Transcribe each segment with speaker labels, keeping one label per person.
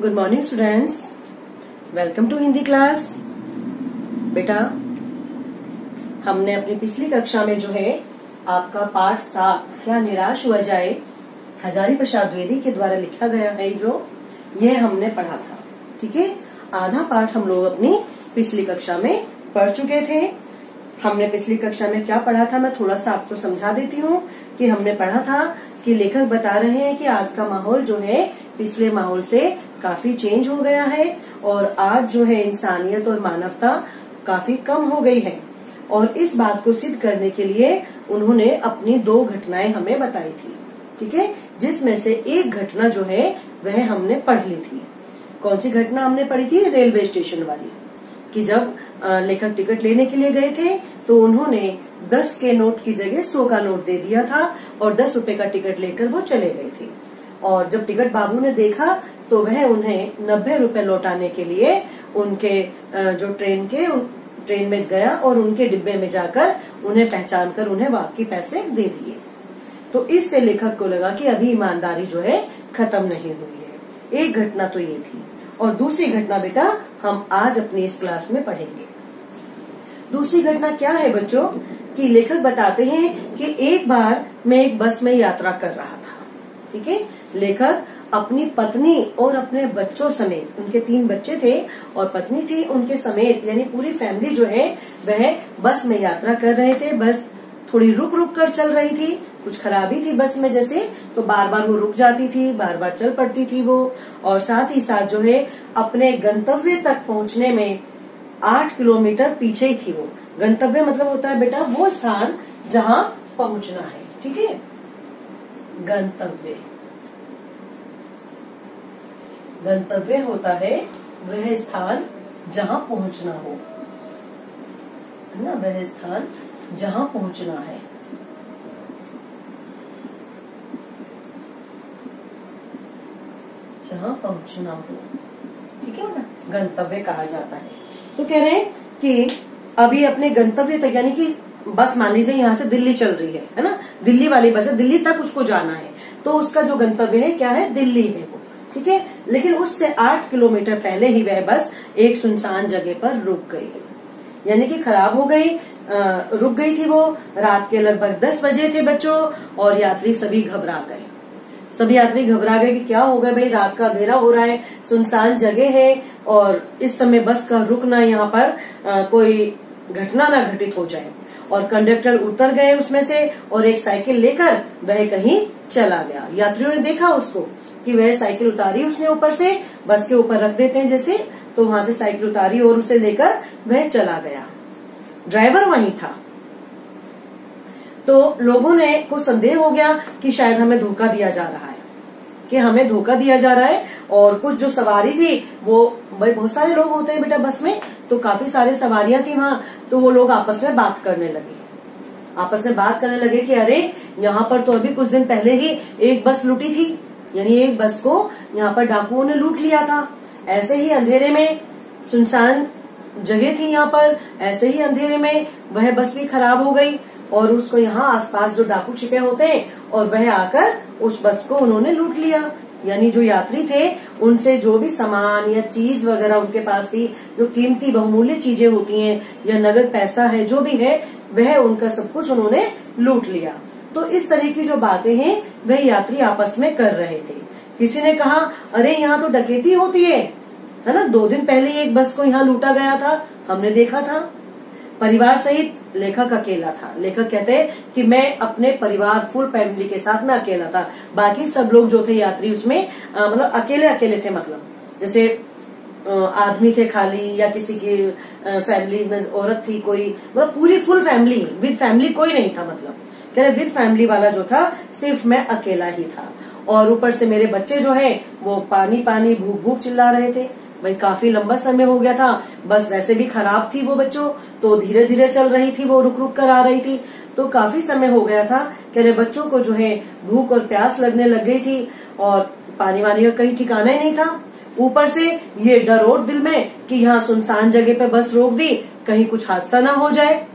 Speaker 1: Good morning students, welcome to Hindi class. बेटा, हमने अपनी पिछली कक्षा में जो है आपका पाठ 7 क्या निराश हुआ जाए हजारी प्रसाद द्विवेदी के द्वारा लिखा गया है जो ये हमने पढ़ा था। ठीक है, आधा पाठ हम लोग अपनी पिछली कक्षा में पढ़ चुके थे। हमने पिछली कक्षा में क्या पढ़ा था मैं थोड़ा सा आपको समझा देती हूँ कि हमने पढ़ा था कि लेखक बता रहे हैं कि आज का माहौल जो है पिछले माहौल से काफी चेंज हो गया है और आज जो है इंसानियत और मानवता काफी कम हो गई है। और इस बात को सिद्ध करने के लिए उन्होंने अपनी 2 घटनाएं हमें बताई थी। ठीक है, जिसमें से एक घटना जो है वह हमने पढ़ ली थी। कौन सी घटना हमने पढ़ी थी? रेलवे स्टेशन वाली, कि जब लेखक टिकट लेने के लिए गए थे तो उन्होंने 10 के नोट की जगह 100 का नोट दे दिया था और 10 रुपए का टिकट लेकर वो चले गए थे। और जब टिकट बाबू ने देखा तो वह उन्हें 90 रुपए लौटाने के लिए उनके जो ट्रेन में गया और उनके डिब्बे में जाकर उन्हें पहचान कर उन्हें बाकी पैसे दे दिए। तो इससे लेखक को लगा कि अभी ईमानदारी जो है खत्म नहीं हुई है। एक घटना तो ये थी और दूसरी घटना बेटा हम आज अपनी इस क्लास में पढ़ेंगे। दूसरी घटना क्या है बच्चों कि लेखक बताते हैं कि एक बार मैं एक बस में यात्रा कर रहा था। ठीक है, लेखक अपनी पत्नी और अपने बच्चों समेत, उनके 3 बच्चे थे और पत्नी थी, उनके समेत यानी पूरी फैमिली जो है वह बस में यात्रा कर रहे थे। बस थोड़ी रुक रुक कर चल रही थी, कुछ खराबी थी बस में जैसे, तो बार बार वो रुक जाती थी, बार बार चल पड़ती थी वो। और साथ ही साथ जो है अपने गंतव्य तक पहुंचने में 8 किलोमीटर पीछे ही थी वो। गंतव्य मतलब होता है बेटा वो स्थान जहाँ पहुंचना है। ठीक है, गंतव्य होता है वह स्थान जहाँ पहुंचना हो, है ना, वह स्थान जहाँ पहुंचना है। जहाँ पहुंचना हो, ठीक है ना, गंतव्य कहा जाता है। तो कह रहे हैं कि अभी अपने गंतव्य तक, यानी कि बस मान लीजिए यहाँ से दिल्ली चल रही है ना, दिल्ली वाली बस है, दिल्ली तक उसको जाना है, तो उसका जो गंतव्य है क्या है? दिल्ली है वो। ठीक है, लेकिन उससे 8 किलोमीटर पहले ही वह बस एक सुनसान जगह पर रुक गई, यानी कि खराब हो गई, रुक गई थी वो। रात के लगभग 10 बजे थे बच्चों और यात्री सभी घबरा गए। सभी यात्री घबरा गए कि क्या हो गया भाई, रात का अंधेरा हो रहा है, सुनसान जगह है और इस समय बस का रुकना यहाँ पर कोई घटना ना घटित हो जाए। और कंडक्टर उतर गए उसमें से और एक साइकिल लेकर वह कहीं चला गया। यात्रियों ने देखा उसको कि वह साइकिल उतारी उसने ऊपर से, बस के ऊपर रख देते हैं जैसे, तो वहां से साइकिल उतारी और उसे लेकर वह चला गया। ड्राइवर वहीं था। तो लोगों ने को संदेह हो गया कि शायद हमें धोखा दिया जा रहा है, कि हमें धोखा दिया जा रहा है। और कुछ जो सवारी थी वो बहुत सारे लोग होते हैं बेटा बस में, तो काफी सारे सवारियां थी वहां, तो वो लोग आपस में बात करने लगे कि अरे यहाँ पर तो अभी कुछ दिन पहले ही एक बस लूटी थी, यानी एक बस को यहाँ पर डाकुओं ने लूट लिया था। ऐसे ही अंधेरे में, सुनसान जगह थी यहाँ पर, ऐसे ही अंधेरे में वह बस भी खराब हो गई और उसको यहाँ आसपास जो डाकू छिपे होते हैं और वह आकर उस बस को उन्होंने लूट लिया। यानी जो यात्री थे उनसे जो भी सामान या चीज वगैरह उनके पास थी, जो कीमती बहुमूल्य चीजें होती हैं या नगद पैसा है, जो भी है वह उनका सब कुछ उन्होंने लूट लिया। तो इस तरह की जो बातें हैं वह यात्री आपस में कर रहे थे। किसी ने कहा अरे यहाँ तो डकैती होती है ना, 2 दिन पहले एक बस को यहाँ लूटा गया था, हमने देखा था। परिवार सहित लेखक अकेला था। लेखक कहते हैं कि मैं अपने परिवार फुल फैमिली के साथ मैं अकेला था, बाकी सब लोग जो थे यात्री उसमें मतलब अकेले थे, मतलब जैसे आदमी थे खाली या किसी की फैमिली में औरत थी कोई, मतलब पूरी फुल फैमिली विद फैमिली कोई नहीं था। मतलब कह रहे विद फैमिली वाला जो था सिर्फ मैं अकेला ही था। और ऊपर से मेरे बच्चे जो है वो पानी पानी भूख भूख चिल्ला रहे थे। भाई काफी लंबा समय हो गया था, बस वैसे भी खराब थी वो बच्चों, तो धीरे धीरे चल रही थी वो, रुक रुक कर आ रही थी, तो काफी समय हो गया था। कह रहे बच्चों को जो है भूख और प्यास लगने लग गई थी और पानी वानी का कहीं ठिकाना ही नहीं था। ऊपर से ये डर और दिल में कि यहाँ सुनसान जगह पे बस रोक दी, कहीं कुछ हादसा ना हो जाए।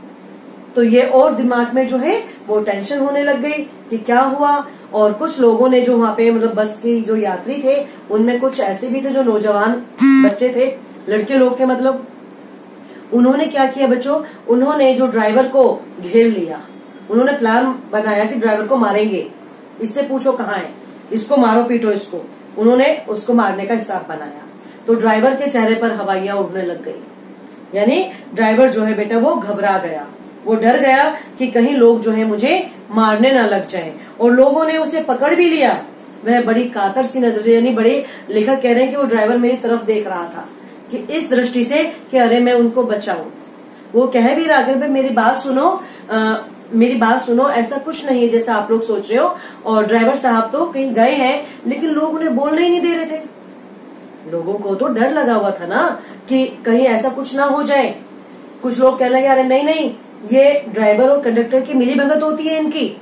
Speaker 1: तो ये और दिमाग में जो है वो टेंशन होने लग गई कि क्या हुआ। और कुछ लोगों ने जो वहाँ पे मतलब बस के जो यात्री थे उनमें कुछ ऐसे भी थे जो नौजवान बच्चे थे, लड़के लोग थे मतलब। उन्होंने क्या किया बच्चों, उन्होंने जो ड्राइवर को घेर लिया, उन्होंने प्लान बनाया कि ड्राइवर को मारेंगे, इससे पूछो कहाँ है, इसको मारो पीटो इसको। उन्होंने उसको मारने का हिसाब बनाया। तो ड्राइवर के चेहरे पर हवाइयां उड़ने लग गई, यानी ड्राइवर जो है बेटा वो घबरा गया, वो डर गया कि कहीं लोग जो है मुझे मारने ना लग जाएं। और लोगों ने उसे पकड़ भी लिया। वह बड़ी कातर सी नजर, यानी बड़े लेखक कह रहे हैं कि वो ड्राइवर मेरी तरफ देख रहा था कि इस दृष्टि से कि अरे मैं उनको बचाऊं। वो कह भी रहा कि भाई मेरी बात सुनो, मेरी बात सुनो, ऐसा कुछ नहीं है जैसा आप लोग सोच रहे हो। और ड्राइवर साहब तो कहीं गए हैं, लेकिन लोग उन्हें बोलने ही नहीं दे रहे थे। लोगों को तो डर लगा हुआ था ना कि कहीं ऐसा कुछ ना हो जाए। कुछ लोग कहने लगे अरे नहीं नहीं, ये ड्राइवर और कंडक्टर की मिली भगत होती है इनकी,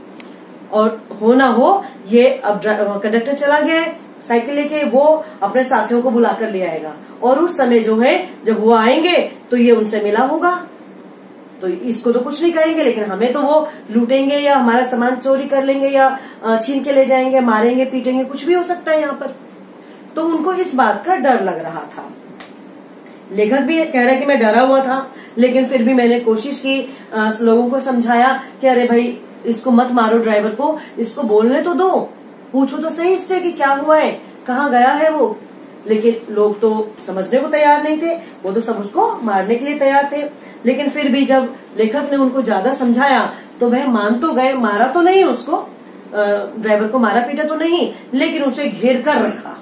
Speaker 1: और हो ना हो ये अब कंडक्टर चला गया है साइकिल लेके, वो अपने साथियों को बुलाकर ले आएगा और उस समय जो है जब वो आएंगे तो ये उनसे मिला होगा, तो इसको तो कुछ नहीं करेंगे, लेकिन हमें तो वो लूटेंगे या हमारा सामान चोरी कर लेंगे या छीन के ले जाएंगे, मारेंगे पीटेंगे, कुछ भी हो सकता है यहाँ पर। तो उनको इस बात का डर लग रहा था। लेखक भी कह रहा है कि मैं डरा हुआ था, लेकिन फिर भी मैंने कोशिश की, लोगों को समझाया कि अरे भाई इसको मत मारो, ड्राइवर को, इसको बोलने तो दो, पूछो तो सही इससे कि क्या हुआ है, कहाँ गया है वो। लेकिन लोग तो समझने को तैयार नहीं थे, वो तो सब उसको मारने के लिए तैयार थे। लेकिन फिर भी जब लेखक ने उनको ज्यादा समझाया तो वह मान तो गए। मारा तो नहीं उसको, ड्राइवर को मारा पीटा तो नहीं, लेकिन उसे घेर कर रखा,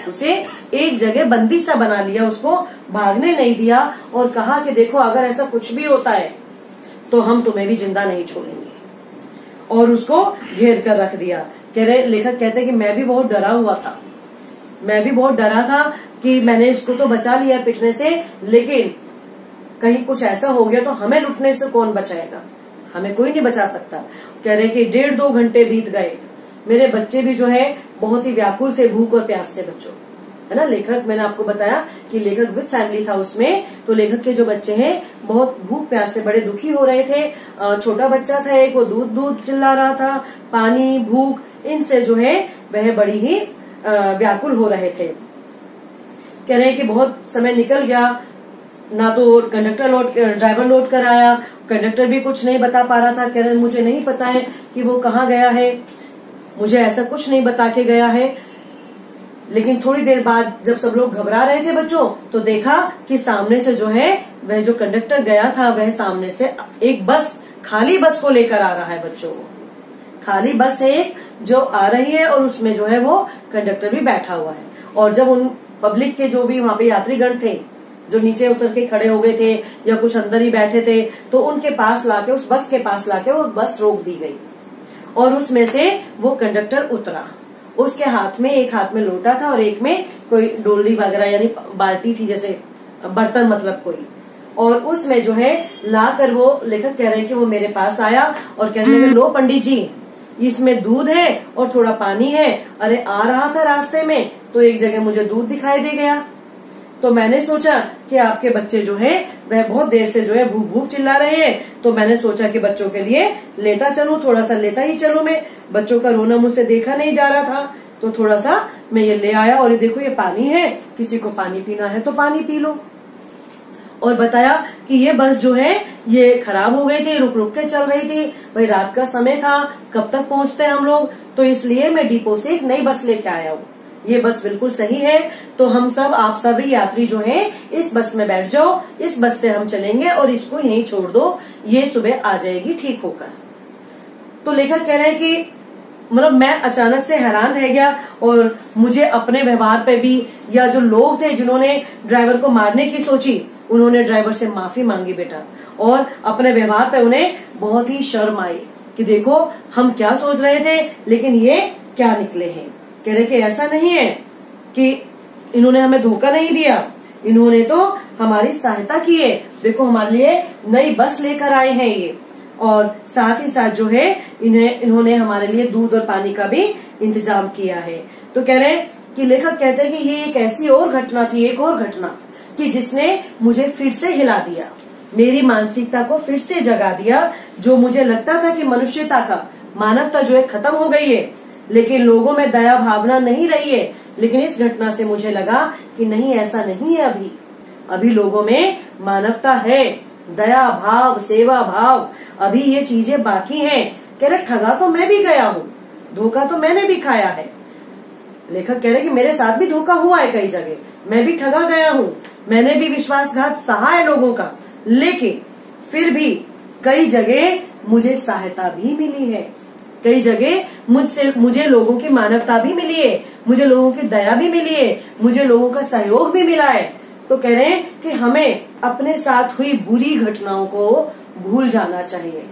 Speaker 1: उसे एक जगह बंदी सा बना लिया, उसको भागने नहीं दिया और कहा कि देखो अगर ऐसा कुछ भी होता है तो हम तुम्हें भी जिंदा नहीं छोड़ेंगे, और उसको घेर कर रख दिया। कह रहे लेखक कहते हैं कि मैं भी बहुत डरा हुआ था, मैं भी बहुत डरा था कि मैंने इसको तो बचा लिया पिटने से, लेकिन कहीं कुछ ऐसा हो गया तो हमें लुटने से कौन बचाएगा, हमें कोई नहीं बचा सकता। कह रहे कि 1.5-2 घंटे बीत गए, मेरे बच्चे भी जो है बहुत ही व्याकुल थे भूख और प्यास से बच्चों, है ना। लेखक, मैंने आपको बताया कि लेखक विद फैमिली था उसमें, तो लेखक के जो बच्चे हैं बहुत भूख प्यास से बड़े दुखी हो रहे थे। छोटा बच्चा था एक, वो दूध दूध चिल्ला रहा था, पानी भूख इनसे जो है वह बड़ी ही व्याकुल हो रहे थे। कह रहे हैं कि बहुत समय निकल गया, ना तो ड्राइवर लौट कर आया, कंडक्टर भी कुछ नहीं बता पा रहा था। कह रहे मुझे नहीं पता है कि वो कहाँ गया है, मुझे ऐसा कुछ नहीं बता के गया है। लेकिन थोड़ी देर बाद जब सब लोग घबरा रहे थे बच्चों, तो देखा कि सामने से जो है वह जो कंडक्टर गया था वह सामने से एक बस, खाली बस को लेकर आ रहा है बच्चों। खाली बस है एक जो आ रही है और उसमें जो है वो कंडक्टर भी बैठा हुआ है। और जब उन पब्लिक के जो भी वहाँ पे यात्रीगण थे जो नीचे उतर के खड़े हो गए थे या कुछ अंदर ही बैठे थे, तो उनके पास लाके, उस बस के पास लाके वो बस रोक दी गई और उसमें से वो कंडक्टर उतरा। उसके हाथ में, एक हाथ में लोटा था और एक में कोई डोली वगैरह यानी बाल्टी थी, जैसे बर्तन मतलब कोई, और उसमें जो है लाकर वो लेखक कह रहे हैं कि वो मेरे पास आया और कहने लगे लो पंडित जी, इसमें दूध है और थोड़ा पानी है। अरे आ रहा था रास्ते में तो एक जगह मुझे दूध दिखाई दे गया, तो मैंने सोचा कि आपके बच्चे जो है वह बहुत देर से जो है भूख भूख चिल्ला रहे हैं, तो मैंने सोचा कि बच्चों के लिए लेता चलूं, थोड़ा सा लेता ही चलूं। मैं बच्चों का रोना मुझसे देखा नहीं जा रहा था, तो थोड़ा सा मैं ये ले आया और ये देखो ये पानी है, किसी को पानी पीना है तो पानी पी लो। और बताया कि ये बस जो है ये खराब हो गई थी, रुक रुक के चल रही थी, भाई रात का समय था, कब तक पहुंचते हम लोग, तो इसलिए मैं डिपो से एक नई बस लेके आया हूँ। ये बस बिल्कुल सही है, तो हम सब, आप सभी यात्री जो हैं इस बस में बैठ जाओ, इस बस से हम चलेंगे और इसको यहीं छोड़ दो, ये सुबह आ जाएगी ठीक होकर। तो लेखक कह रहे हैं कि मतलब मैं अचानक से हैरान रह गया और मुझे अपने व्यवहार पे भी, या जो लोग थे जिन्होंने ड्राइवर को मारने की सोची, उन्होंने ड्राइवर से माफी मांगी बेटा, और अपने व्यवहार पे उन्हें बहुत ही शर्म आई कि देखो हम क्या सोच रहे थे लेकिन ये क्या निकले हैं। कह रहे कि ऐसा नहीं है कि इन्होंने हमें धोखा नहीं दिया, इन्होंने तो हमारी सहायता की है, देखो हमारे लिए नई बस लेकर आए हैं ये, और साथ ही साथ जो है इन्होंने हमारे लिए दूध और पानी का भी इंतजाम किया है। तो कह रहे हैं कि लेखक कहते हैं कि ये एक ऐसी और घटना थी, एक और घटना कि जिसने मुझे फिर से हिला दिया, मेरी मानसिकता को फिर से जगा दिया। जो मुझे लगता था कि मनुष्यता का, मानवता जो है खत्म हो गई है, लेकिन लोगों में दया भावना नहीं रही है। लेकिन इस घटना से मुझे लगा कि नहीं, ऐसा नहीं है। अभी लोगों में मानवता है, दया भाव, सेवा भाव, अभी ये चीजें बाकी हैं। कह रहे ठगा तो मैं भी गया हूँ, धोखा तो मैंने भी खाया है। लेखक कह रहे कि मेरे साथ भी धोखा हुआ है कई जगह, मैं भी ठगा गया हूँ, मैंने भी विश्वासघात सहा है लोगों का, लेकिन फिर भी कई जगह मुझे सहायता भी मिली है, कई जगह मुझे लोगों की मानवता भी मिली है, मुझे लोगों की दया भी मिली है, मुझे लोगों का सहयोग भी मिला है। तो कह रहे हैं कि हमें अपने साथ हुई बुरी घटनाओं को भूल जाना चाहिए,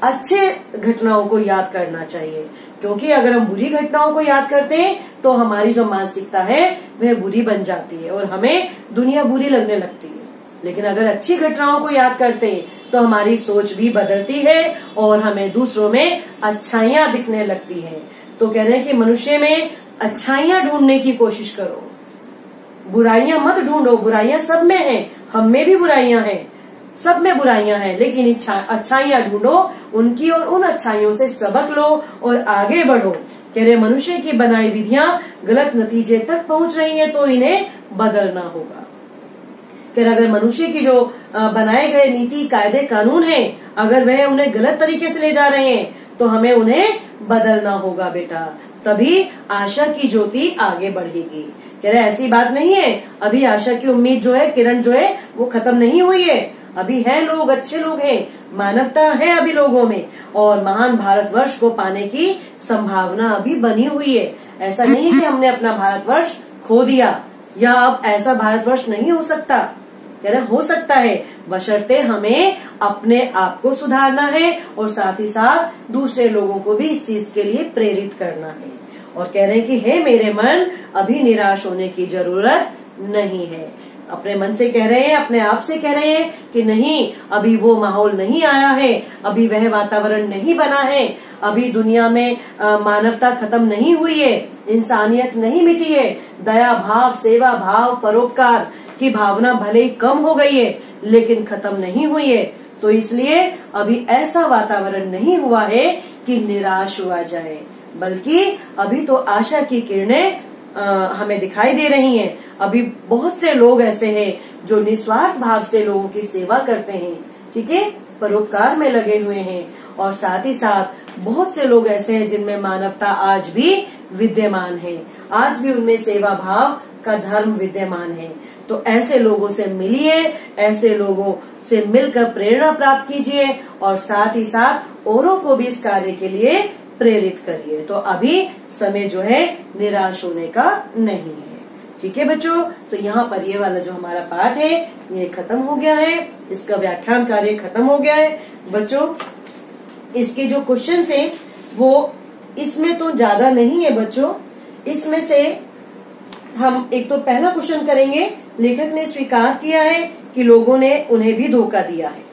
Speaker 1: अच्छे घटनाओं को याद करना चाहिए, क्योंकि अगर हम बुरी घटनाओं को याद करते हैं तो हमारी जो मानसिकता है वह बुरी बन जाती है और हमें दुनिया बुरी लगने लगती है। लेकिन अगर अच्छी घटनाओं को याद करते हैं तो हमारी सोच भी बदलती है और हमें दूसरों में अच्छाइयां दिखने लगती हैं। तो कह रहे हैं कि मनुष्य में अच्छाइयां ढूंढने की कोशिश करो, बुराइयां मत ढूंढो। बुराइयां सब में हैं, हम में भी बुराइयां हैं, सब में बुराइयां हैं, लेकिन अच्छाइयां ढूंढो, उनकी और उन अच्छाइयों से सबक लो और आगे बढ़ो। कह रहे मनुष्य की बनाई विधियां गलत नतीजे तक पहुंच रही हैं तो इन्हें बदलना होगा। कह रहे अगर मनुष्य की जो बनाए गए नीति कायदे कानून हैं, अगर वह उन्हें गलत तरीके से ले जा रहे हैं तो हमें उन्हें बदलना होगा बेटा, तभी आशा की ज्योति आगे बढ़ेगी। कह रहे ऐसी बात नहीं है, अभी आशा की उम्मीद जो है, किरण जो है वो खत्म नहीं हुई है, अभी है, लोग अच्छे लोग हैं, मानवता है अभी लोगों में, और महान भारतवर्ष को पाने की संभावना अभी बनी हुई है। ऐसा नहीं है कि हमने अपना भारतवर्ष खो दिया या अब ऐसा भारतवर्ष नहीं हो सकता। कह रहे हो सकता है, बशर्ते हमें अपने आप को सुधारना है और साथ ही साथ दूसरे लोगों को भी इस चीज के लिए प्रेरित करना है। और कह रहे हैं कि हे मेरे मन, अभी निराश होने की जरूरत नहीं है। अपने मन से कह रहे हैं, अपने आप से कह रहे हैं कि नहीं, अभी वो माहौल नहीं आया है, अभी वह वातावरण नहीं बना है, अभी दुनिया में मानवता खत्म नहीं हुई है, इंसानियत नहीं मिटी है, दया भाव, सेवा भाव, परोपकार की भावना भले ही कम हो गई है लेकिन खत्म नहीं हुई है। तो इसलिए अभी ऐसा वातावरण नहीं हुआ है कि निराश हुआ जाए, बल्कि अभी तो आशा की किरणें हमें दिखाई दे रही हैं। अभी बहुत से लोग ऐसे हैं जो निस्वार्थ भाव से लोगों की सेवा करते हैं, ठीक है, परोपकार में लगे हुए हैं, और साथ ही साथ बहुत से लोग ऐसे हैं जिनमें मानवता आज भी विद्यमान है, आज भी उनमें सेवा भाव का धर्म विद्यमान है। तो ऐसे लोगों से मिलिए, ऐसे लोगों से मिलकर प्रेरणा प्राप्त कीजिए और साथ ही साथ औरों को भी इस कार्य के लिए प्रेरित करिए। तो अभी समय जो है निराश होने का नहीं है, ठीक है बच्चों। तो यहाँ पर ये वाला जो हमारा पाठ है ये खत्म हो गया है, इसका व्याख्यान कार्य खत्म हो गया है बच्चों। इसके जो क्वेश्चंस हैं वो इसमें तो ज्यादा नहीं है बच्चों, इसमें से हम एक तो पहला क्वेश्चन करेंगे, लेखक ने स्वीकार किया है कि लोगों ने उन्हें भी धोखा दिया है,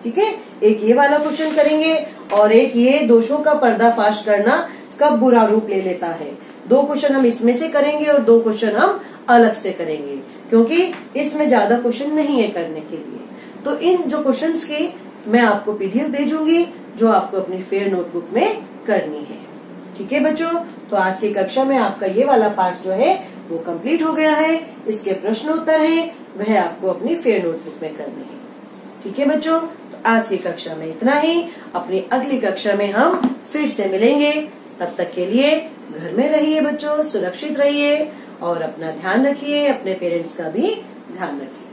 Speaker 1: ठीक है। एक ये वाला क्वेश्चन करेंगे और एक ये दोषों का पर्दाफाश करना कब बुरा रूप ले लेता है। दो क्वेश्चन हम इसमें से करेंगे और दो क्वेश्चन हम अलग से करेंगे, क्योंकि इसमें ज्यादा क्वेश्चन नहीं है करने के लिए। तो इन जो क्वेश्चंस की मैं आपको पीडीएफ भेजूंगी जो आपको अपनी फेयर नोटबुक में करनी है, ठीक है बच्चों। तो आज की कक्षा में आपका ये वाला पार्ट जो है वो कंप्लीट हो गया है। इसके प्रश्न उत्तर हैं वह आपको अपनी फेयर नोटबुक में करने हैं, ठीक है बच्चों। तो आज की कक्षा में इतना ही, अपनी अगली कक्षा में हम फिर से मिलेंगे। तब तक के लिए घर में रहिए बच्चों, सुरक्षित रहिए और अपना ध्यान रखिए, अपने पेरेंट्स का भी ध्यान रखिए।